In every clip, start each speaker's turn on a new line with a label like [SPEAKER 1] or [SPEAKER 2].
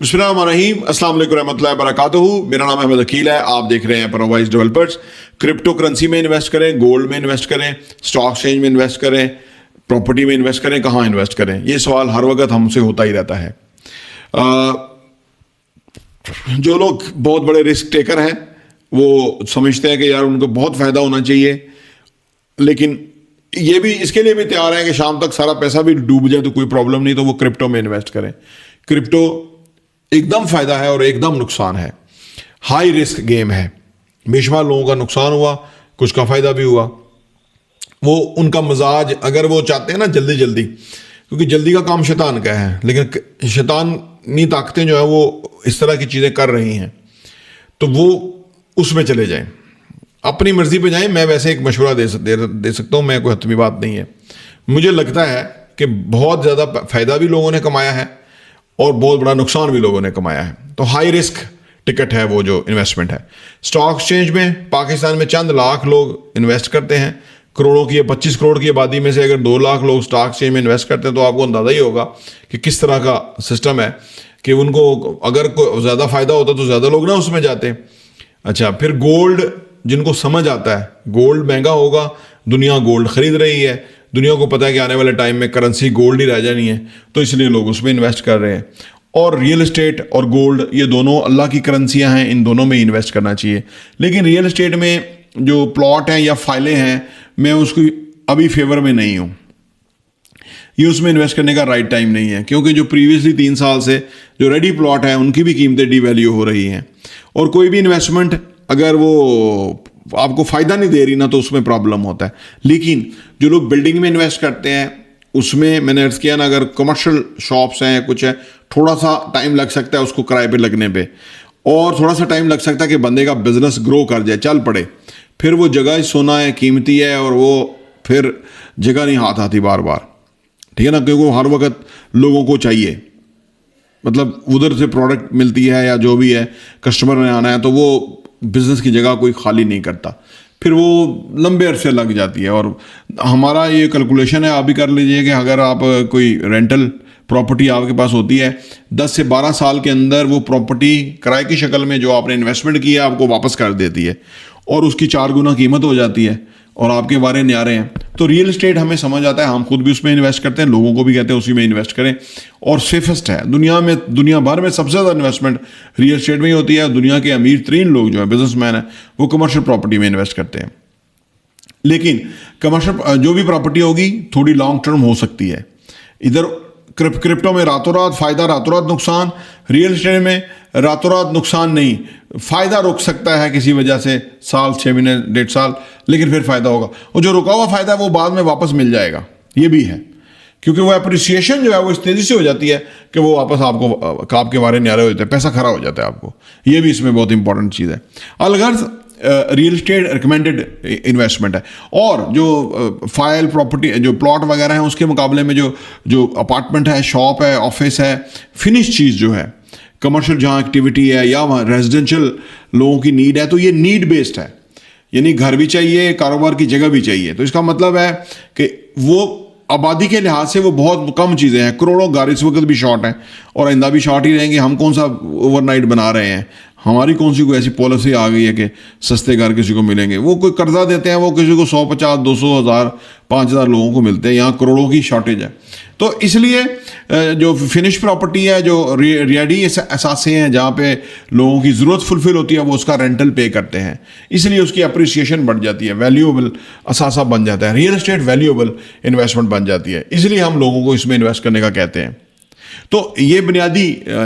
[SPEAKER 1] बिस्मिल्लाहिर्रहमानिर्रहीम, अस्सलाम वालेकुम रहमतुल्लाहि वबरकातुहू। मेरा नाम अहमद अकील है। आप देख रहे हैं प्रोवाइज डेवलपर्स। क्रिप्टो करेंसी में इन्वेस्ट करें, गोल्ड में इन्वेस्ट करें, स्टॉक एक्सचेंज में इन्वेस्ट करें, प्रॉपर्टी में इन्वेस्ट करें, कहाँ इन्वेस्ट करें, ये सवाल हर वक्त हमसे होता ही रहता है। जो लोग बहुत बड़े रिस्क टेकर हैं वो समझते हैं कि यार उनको बहुत फ़ायदा होना चाहिए, लेकिन ये भी इसके लिए भी तैयार हैं कि शाम तक सारा पैसा भी डूब जाए तो कोई प्रॉब्लम नहीं, तो वो क्रिप्टो में इन्वेस्ट करें। क्रिप्टो एकदम फ़ायदा है और एकदम नुकसान है। हाई रिस्क गेम है। बेशुमार लोगों का नुकसान हुआ, कुछ का फ़ायदा भी हुआ। वो उनका मजाज, अगर वो चाहते हैं ना जल्दी जल्दी, क्योंकि जल्दी का काम शैतान का है, लेकिन शैतानी ताकतें जो है वो इस तरह की चीज़ें कर रही हैं, तो वो उसमें चले जाएं, अपनी मर्जी पे जाएं। मैं वैसे एक मशवरा दे सकता हूँ, मैं कोई हतमी बात नहीं है। मुझे लगता है कि बहुत ज़्यादा फ़ायदा भी लोगों ने कमाया है और बहुत बड़ा नुकसान भी लोगों ने कमाया है। तो हाई रिस्क टिकट है वो जो इन्वेस्टमेंट है। स्टॉक एक्सचेंज में पाकिस्तान में चंद लाख लोग इन्वेस्ट करते हैं। करोड़ों की 25 करोड़ की आबादी में से अगर 2 लाख लोग स्टॉक एक्सचेंज में इन्वेस्ट करते हैं तो आपको अंदाज़ा ही होगा कि किस तरह का सिस्टम है कि उनको अगर कोई ज़्यादा फ़ायदा होता तो ज़्यादा लोग ना उसमें जाते। अच्छा, फिर गोल्ड, जिनको समझ आता है गोल्ड महंगा होगा, दुनिया गोल्ड खरीद रही है, दुनिया को पता है कि आने वाले टाइम में करेंसी गोल्ड ही रह जानी है, तो इसलिए लोग उसमें इन्वेस्ट कर रहे हैं। और रियल एस्टेट और गोल्ड, ये दोनों अल्लाह की करेंसियां हैं, इन दोनों में इन्वेस्ट करना चाहिए। लेकिन रियल एस्टेट में जो प्लॉट हैं या फाइलें हैं, मैं उसकी अभी फेवर में नहीं हूँ। ये उसमें इन्वेस्ट करने का राइट टाइम नहीं है, क्योंकि जो प्रीवियसली 3 साल से जो रेडी प्लॉट हैं उनकी भी कीमतें डीवैल्यू हो रही हैं। और कोई भी इन्वेस्टमेंट अगर वो आपको फ़ायदा नहीं दे रही ना, तो उसमें प्रॉब्लम होता है। लेकिन जो लोग बिल्डिंग में इन्वेस्ट करते हैं उसमें मैंने अर्ज़ किया ना, अगर कमर्शियल शॉप्स हैं, कुछ है, थोड़ा सा टाइम लग सकता है उसको किराए पे लगने पे, और थोड़ा सा टाइम लग सकता है कि बंदे का बिजनेस ग्रो कर जाए, चल पड़े। फिर वो जगह ही सोना है, कीमती है, और वो फिर जगह नहीं हाथ आती बार बार, ठीक है ना, क्योंकि वो हर वक्त लोगों को चाहिए, मतलब उधर से प्रोडक्ट मिलती है या जो भी है, कस्टमर ने आना है, तो वो बिजनेस की जगह कोई खाली नहीं करता, फिर वो लंबे अरसे लग जाती है। और हमारा ये कैलकुलेशन है, आप भी कर लीजिए कि अगर आप कोई रेंटल प्रॉपर्टी आपके पास होती है, 10 से 12 साल के अंदर वो प्रॉपर्टी किराए की शक्ल में जो आपने इन्वेस्टमेंट की है आपको वापस कर देती है, और उसकी 4 गुना कीमत हो जाती है, और आपके बारे न्यारे हैं। तो रियल एस्टेट हमें समझ आता है, हम खुद भी उसमें इन्वेस्ट करते हैं, लोगों को भी कहते हैं उसी में इन्वेस्ट करें, और सेफेस्ट है। दुनिया भर में सबसे ज़्यादा इन्वेस्टमेंट रियल एस्टेट में ही होती है। दुनिया के अमीर तरीन लोग जो है, बिजनेसमैन है, वो कमर्शियल प्रॉपर्टी में इन्वेस्ट करते हैं। लेकिन कमर्शियल जो भी प्रॉपर्टी होगी थोड़ी लॉन्ग टर्म हो सकती है। इधर क्रिप्टो में रातों रात फ़ायदा, रातों रात नुकसान। रियल एस्टेट में रातों रात नुकसान नहीं, फ़ायदा रुक सकता है किसी वजह से, साल, 6 महीने, 1.5 साल, लेकिन फिर फ़ायदा होगा। और जो रुका हुआ फ़ायदा है वो बाद में वापस मिल जाएगा, ये भी है, क्योंकि वो अप्रिसिएशन जो है वो इस तेज़ी से हो जाती है कि वो वापस आपके बारे न्यारे हो जाते हैं, पैसा खरा हो जाता है आपको। ये भी इसमें बहुत इंपॉर्टेंट चीज़ है। अलगर्ज रियल एस्टेट रिकमेंडेड इन्वेस्टमेंट है। और जो फाइल प्रॉपर्टी, जो प्लॉट वगैरह हैं, उसके मुकाबले में जो अपार्टमेंट है, शॉप है, ऑफिस है, फिनिश चीज़ जो है, कमर्शियल जहाँ एक्टिविटी है या वहाँ रेजिडेंशियल लोगों की नीड है, तो ये नीड बेस्ड है, यानी घर भी चाहिए, कारोबार की जगह भी चाहिए। तो इसका मतलब है कि वो आबादी के लिहाज से वो बहुत कम चीज़ें हैं। करोड़ों घर इस वक्त भी शॉर्ट हैं और आइंदा भी शॉर्ट ही रहेंगे। हम कौन सा ओवरनाइट बना रहे हैं? हमारी कौन सी कोई ऐसी पॉलिसी आ गई है कि सस्ते घर किसी को मिलेंगे? वो कोई कर्जा देते हैं, वो किसी को 100, 50, 200, 1000, 5000 लोगों को मिलते हैं। यहाँ करोड़ों की शॉर्टेज है। तो इसलिए जो फिनिश प्रॉपर्टी है, जो रेडी असासे हैं, जहाँ पे लोगों की ज़रूरत फुलफिल होती है, वो उसका रेंटल पे करते हैं, इसलिए उसकी अप्रिसिएशन बढ़ जाती है, वैल्यूएबल असासा बन जाता है, रियल एस्टेट वैल्यूएबल इन्वेस्टमेंट बन जाती है। इसलिए हम लोगों को इसमें इन्वेस्ट करने का कहते हैं। तो ये बुनियादी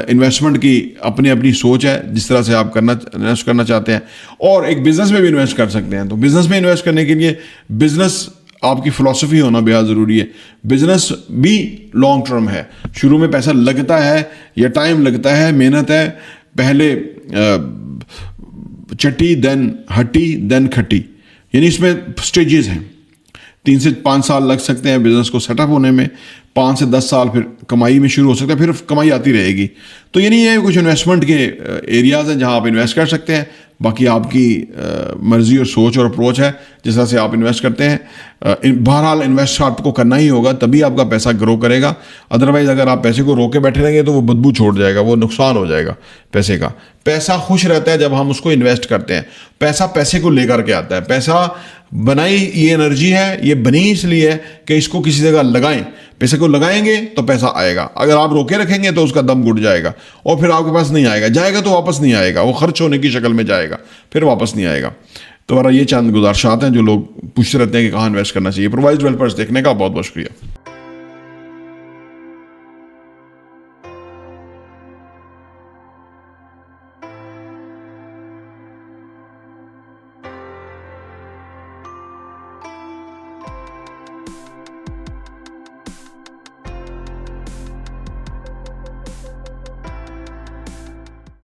[SPEAKER 1] इन्वेस्टमेंट की अपनी अपनी सोच है, जिस तरह से आप इन्वेस्ट करना चाहते हैं। और एक बिज़नेस में भी इन्वेस्ट कर सकते हैं। तो बिज़नेस में इन्वेस्ट करने के लिए बिज़नेस आपकी फ़िलॉसफी होना बेहद ज़रूरी है। बिज़नेस भी लॉन्ग टर्म है, शुरू में पैसा लगता है या टाइम लगता है, मेहनत है, पहले चट्टी देन हट्टी देन खट्टी, यानी इसमें स्टेजेस हैं। 3 से 5 साल लग सकते हैं बिज़नेस को सेटअप होने में, 5 से 10 साल फिर कमाई में शुरू हो सकता है, फिर कमाई आती रहेगी। तो यानी ये कुछ इन्वेस्टमेंट के एरियाज़ हैं जहां आप इन्वेस्ट कर सकते हैं। बाकी आपकी मर्जी और सोच और अप्रोच है जिस तरह से आप इन्वेस्ट करते हैं। बहरहाल इन्वेस्ट आपको करना ही होगा, तभी आपका पैसा ग्रो करेगा। अदरवाइज अगर आप पैसे को रोके बैठे रहेंगे तो वो बदबू छोड़ जाएगा, वो नुकसान हो जाएगा पैसे का। पैसा खुश रहता है जब हम उसको इन्वेस्ट करते हैं। पैसा पैसे को लेकर के आता है। पैसा बनाई ये एनर्जी है, ये बनी इसलिए है कि इसको किसी जगह लगाएं। पैसे को लगाएंगे तो पैसा आएगा, अगर आप रोके रखेंगे तो उसका दम घुट जाएगा और फिर आपके पास नहीं आएगा। जाएगा तो वापस नहीं आएगा, वो खर्च होने की शक्ल में जाएगा, फिर वापस नहीं आएगा। तो मेरा ये चंद गुजारिशात हैं जो लोग पूछते रहते हैं कि कहाँ इन्वेस्ट करना चाहिए। प्रोवाइज डेवलपर्स देखने का बहुत बहुत शुक्रिया।